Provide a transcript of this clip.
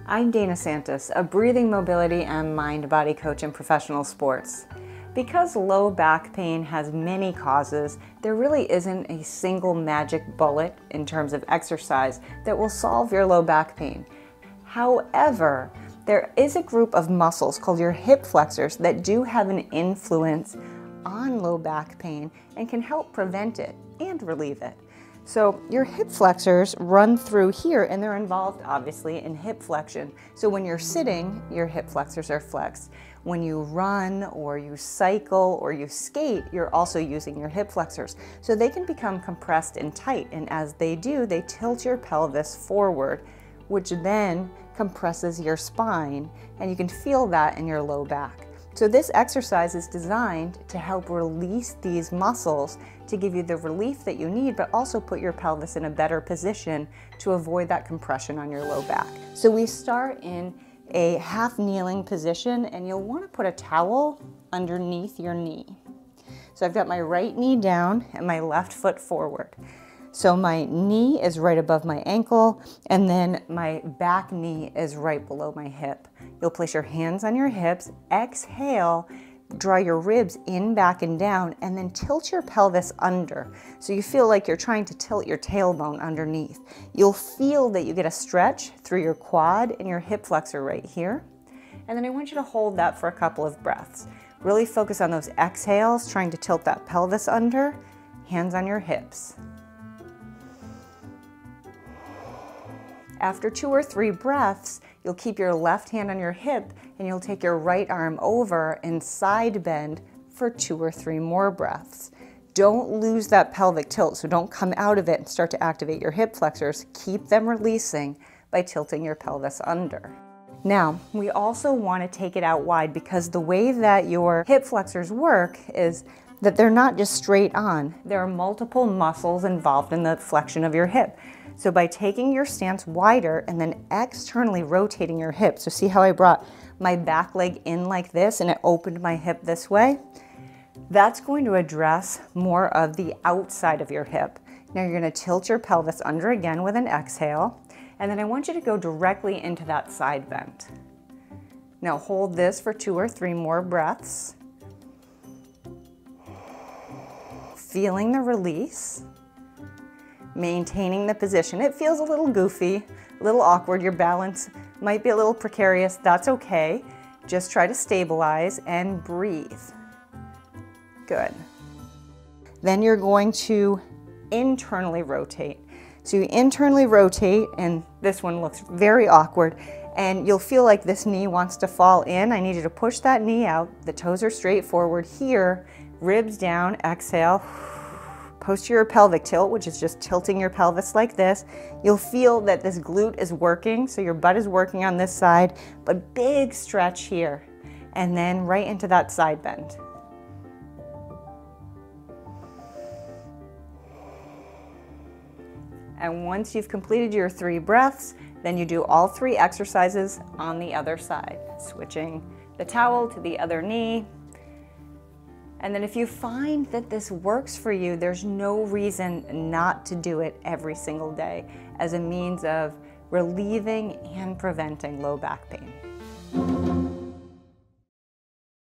I'm Dana Santás, a breathing, mobility, and mind-body coach in professional sports. Because low back pain has many causes, there really isn't a single magic bullet in terms of exercise that will solve your low back pain. However, there is a group of muscles called your hip flexors that do have an influence on low back pain and can help prevent it and relieve it. So your hip flexors run through here and they're involved obviously in hip flexion. So when you're sitting, your hip flexors are flexed. When you run or you cycle or you skate, you're also using your hip flexors. So they can become compressed and tight, and as they do, they tilt your pelvis forward, which then compresses your spine, and you can feel that in your low back. So this exercise is designed to help release these muscles to give you the relief that you need, but also put your pelvis in a better position to avoid that compression on your low back. So we start in a half kneeling position, and you'll want to put a towel underneath your knee. So I've got my right knee down and my left foot forward. So my knee is right above my ankle, and then my back knee is right below my hip. You'll place your hands on your hips, exhale, draw your ribs in, back, and down, and then tilt your pelvis under. So you feel like you're trying to tilt your tailbone underneath. You'll feel that you get a stretch through your quad and your hip flexor right here. And then I want you to hold that for a couple of breaths. Really focus on those exhales, trying to tilt that pelvis under, hands on your hips. After 2 or 3 breaths, you'll keep your left hand on your hip and you'll take your right arm over and side bend for 2 or 3 more breaths. Don't lose that pelvic tilt, so don't come out of it and start to activate your hip flexors. Keep them releasing by tilting your pelvis under. Now, we also want to take it out wide, because the way that your hip flexors work is that they're not just straight on. There are multiple muscles involved in the flexion of your hip. So by taking your stance wider and then externally rotating your hip, so see how I brought my back leg in like this and it opened my hip this way? That's going to address more of the outside of your hip. Now you're going to tilt your pelvis under again with an exhale, and then I want you to go directly into that side bend. Now hold this for 2 or 3 more breaths. Feeling the release. Maintaining the position. It feels a little goofy, a little awkward. Your balance might be a little precarious. That's okay. Just try to stabilize and breathe. Good. Then you're going to internally rotate. So you internally rotate, and this one looks very awkward, and you'll feel like this knee wants to fall in. I need you to push that knee out. The toes are straight forward here, ribs down, exhale. Posterior pelvic tilt, which is just tilting your pelvis like this. You'll feel that this glute is working, so your butt is working on this side, but big stretch here. And then right into that side bend. And once you've completed your 3 breaths, then you do all 3 exercises on the other side, switching the towel to the other knee. And then if you find that this works for you, there's no reason not to do it every single day as a means of relieving and preventing low back pain.